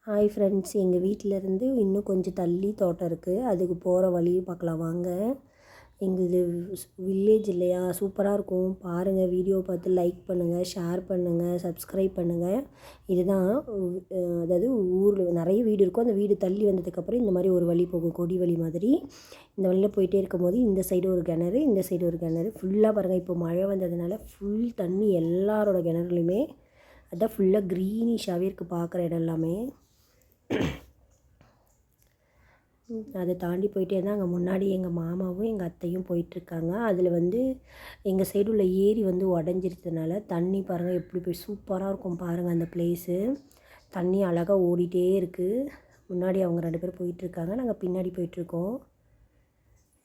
Hi friends, எங்கள் வீட்டிலேருந்து இன்னும் கொஞ்சம் தள்ளி தோட்டம் இருக்குது. அதுக்கு போகிற வழியை பார்க்கலாம் வாங்க. எங்களுது வில்லேஜ் இல்லையா, சூப்பராக இருக்கும். பாருங்கள், வீடியோ பார்த்து லைக் பண்ணுங்கள், ஷேர் பண்ணுங்கள், சப்ஸ்கிரைப் பண்ணுங்கள். இதுதான் அதாவது ஊரில் நிறைய வீடு இருக்கும். அந்த வீடு தள்ளி வந்ததுக்கப்புறம் இந்த மாதிரி ஒரு வழி போகும், கொடி வழி மாதிரி. இந்த வழியில் போயிட்டே இருக்கும்போது இந்த சைடு ஒரு கிணறு, இந்த சைடு ஒரு கிணறு. ஃபுல்லாக பாருங்கள், இப்போ மழை வந்ததுனால ஃபுல் தண்ணி எல்லாரோட கிணறுலையுமே. அதான் ஃபுல்லாக க்ரீனிஷாகவே இருக்குது பார்க்குற இடம் எல்லாமே. அதை தாண்டி போயிட்டே இருந்தால் அங்கே முன்னாடி எங்கள் மாமாவும் எங்கள் அத்தையும் போயிட்டுருக்காங்க. அதில் எங்கள் சைடு உள்ள ஏரி உடஞ்சிருச்சதுனால தண்ணி பாருங்கள் எப்படி போய் சூப்பராக இருக்கும். பாருங்கள் அந்த பிளேஸு, தண்ணி அழகாக ஓடிட்டே இருக்குது. முன்னாடி அவங்க 2 பேரும் போயிட்டுருக்காங்க, நாங்கள் பின்னாடி போயிட்டுருக்கோம்.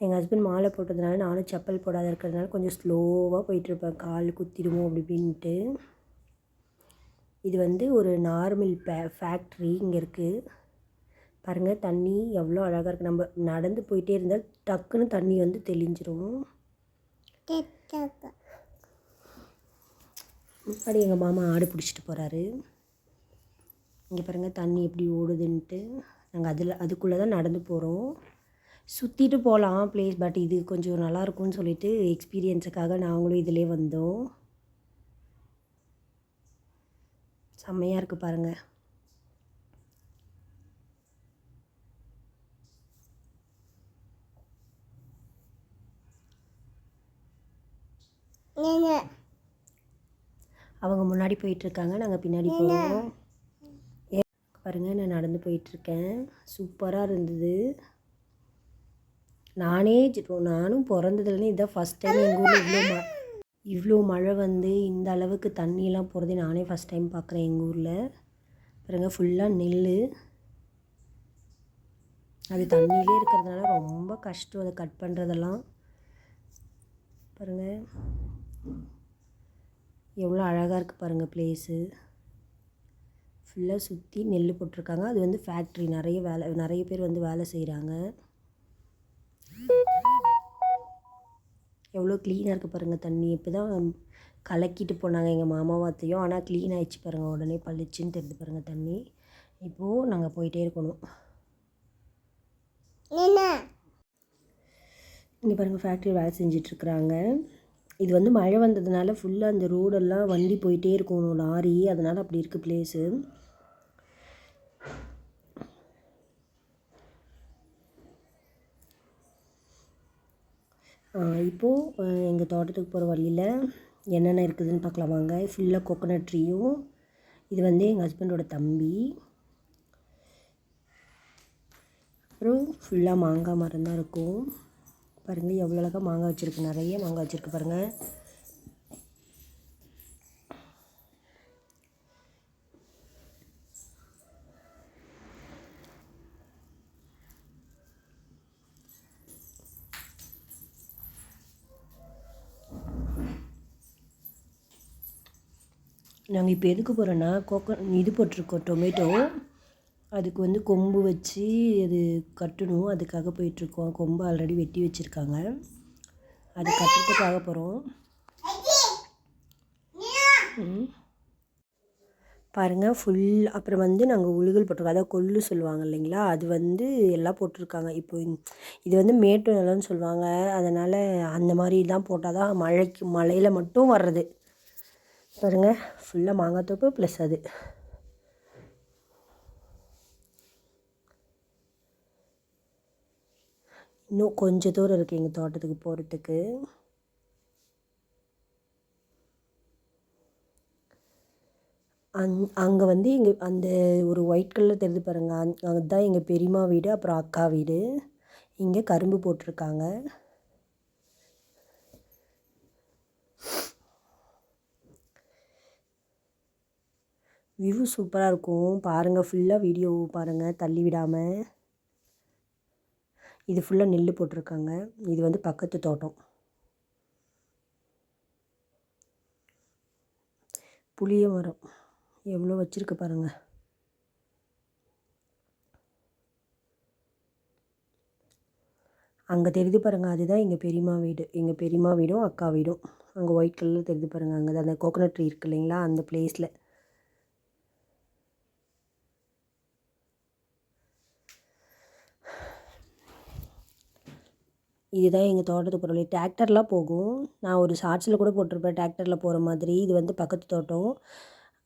எங்கள் ஹஸ்பண்ட் மாலை போட்டதுனால நானும் செப்பல் போடாத இருக்கிறதுனால கொஞ்சம் ஸ்லோவாக போயிட்டுருப்பேன், கால் குத்திடுமோ அப்படி இப்படின்ட்டு. இது ஒரு நார்மல் ஃபேக்ட்ரி இங்கே இருக்குது. பாருங்கள், தண்ணி எவ்வளோ அழகாக இருக்குது. நம்ம நடந்து போயிட்டே இருந்தால் டக்குன்னு தண்ணி தெளிஞ்சிரும். முன்னாடி எங்கள் மாமா ஆடு பிடிச்சிட்டு போகிறாரு. இங்கே பாருங்கள் தண்ணி எப்படி ஓடுதுன்ட்டு. நாங்கள் அதுக்குள்ளே தான் நடந்து போகிறோம். சுற்றிட்டு போகலாம் ப்ளேஸ், பட் இது கொஞ்சம் நல்லாயிருக்கும்னு சொல்லிட்டு எக்ஸ்பீரியன்ஸுக்காக நாங்களும் இதிலே வந்தோம். செம்மையாக இருக்குது பாருங்கள். அவங்க முன்னாடி போயிட்டுருக்காங்க, நாங்கள் பின்னாடி போகிறோம். பாருங்கள், நான் நடந்து போயிட்டுருக்கேன். சூப்பராக இருந்தது. நானும் பிறந்ததுலேருந்து இதுதான் ஃபஸ்ட் டைம் எங்கள் ஊரில் இவ்வளோ மழை இந்த அளவுக்கு தண்ணியெல்லாம் போகிறதே நானே ஃபஸ்ட் டைம் பார்க்குறேன் எங்கள் ஊரில். பாருங்கள், ஃபுல்லாக நெல். அது தண்ணியிலே இருக்கிறதுனால ரொம்ப கஷ்டம் அதை கட் பண்ணுறதெல்லாம். பாருங்கள் எவ்வளோ அழகாக இருக்குது பாருங்கள் பிளேஸு. ஃபுல்லாக சுற்றி நெல் போட்டிருக்காங்க. அது ஃபேக்ட்ரி, நிறைய பேர் வேலை செய்கிறாங்க. எவ்வளோ க்ளீனாக இருக்குது பாருங்கள் தண்ணி. இப்போ தான் கலக்கிட்டு போனாங்க எங்கள் மாமாவும் அத்தையும், ஆனால் க்ளீன் ஆகிடுச்சு பாருங்கள். உடனே பளிச்சுன்னு தெரியுது பாருங்கள் தண்ணி. இப்போது நாங்கள் போயிட்டே இருக்கணும். இங்கே பாருங்கள், ஃபேக்ட்ரி வேலை செஞ்சிட்ருக்குறாங்க. இது மழை வந்ததுனால ஃபுல்லாக அந்த ரோடெல்லாம் வண்டி போயிட்டே இருக்கும், லாரி. அதனால் அப்படி இருக்குது பிளேஸு. இப்போது எங்கள் தோட்டத்துக்கு போகிற வழியில் என்னென்ன இருக்குதுன்னு பார்க்கலாம் வாங்க. ஃபுல்லாக கோகோனட் ட்ரீயும். இது எங்கள் ஹஸ்பண்டோட தம்பி. அப்புறம் ஃபுல்லாக மாங்காய் மரம் தான் இருக்கும். பாருங்கள் எவ்வளோ அழகாக மாங்காய் வச்சுருக்கு, நிறைய மாங்காய் வச்சுருக்கு பாருங்கள். நாங்கள் இப்போ எதுக்கு போகிறோன்னா, இது போட்டிருக்கோம், டொமேட்டோ. அதுக்கு கொம்பு வச்சு அது கட்டணும், அதுக்காக போயிட்டுருக்கோம். கொம்பு ஆல்ரெடி வெட்டி வச்சுருக்காங்க, அது கட்டுறதுக்காக போகிறோம். பாருங்கள் ஃபுல். அப்புறம் நாங்கள் உழுகல் போட்டிருக்கோம், அதாவது கொள்ளு சொல்லுவாங்க இல்லைங்களா, அது எல்லாம் போட்டிருக்காங்க. இப்போ இது மேட்டு நிலம்னு சொல்லுவாங்க. அதனால் அந்த மாதிரி தான் போட்டால் தான் மழையில் மட்டும் வர்றது. பாருங்கள் ஃபுல்லாக மாங்காய் தோப்பு ப்ளஸ் அது. இன்னும் கொஞ்சம் தூரம் இருக்குது எங்கள் தோட்டத்துக்கு போகிறதுக்கு. அங்கே எங்கள் அந்த ஒரு ஒயிட் கலர் தெரிஞ்சு பாருங்கள், அதுதான் எங்கள் பெரியம்மா வீடு, அப்புறம் அக்கா வீடு. இங்கே கரும்பு போட்டிருக்காங்க. வியூ சூப்பராக இருக்கும் பாருங்கள். ஃபுல்லாக வீடியோ பாருங்கள் தள்ளி விடாமல். இது ஃபுல்லாக நெல் போட்டிருக்காங்க. இது பக்கத்து தோட்டம். புளிய மரம் எவ்வளோ வச்சுருக்கு பாருங்கள். அங்கே தெரியுது பாருங்கள், அதுதான் எங்கள் பெரியம்மா வீடு. எங்கள் பெரியம்மா வீடும் அக்கா வீடும் அங்கே ஒயிட் கலரில் தெரியுது பாருங்கள். அங்கே தான் அந்த கோகோனட் ட்ரீ இருக்குது இல்லைங்களா, அந்த பிளேஸில். இதுதான் எங்கள் தோட்டத்துக்கு போகிற வழி. டிராக்டர்லாம் போகும். நான் ஒரு ஷார்ட்ஸில் கூட போட்டிருப்பேன் டிராக்டரில் போகிற மாதிரி. இது வந்து பக்கத்து தோட்டம்.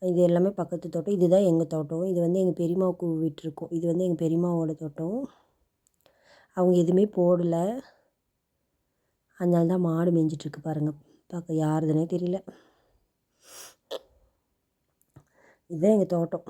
இது எல்லாமே பக்கத்து தோட்டம். இதுதான் எங்கள் தோட்டம். இது வந்து எங்கள் பெரியம்மாவுக்கு விட்டிருக்கோம். இது வந்து எங்கள் பெரியம்மாவோட தோட்டம். அவங்க எதுவுமே போடலை. அதனால தான் மாடு மேய்ஞ்சிட்ருக்கு பாருங்கள். பார்க்க யாருதுன்னே தெரியல. இதுதான் எங்கள் தோட்டம்.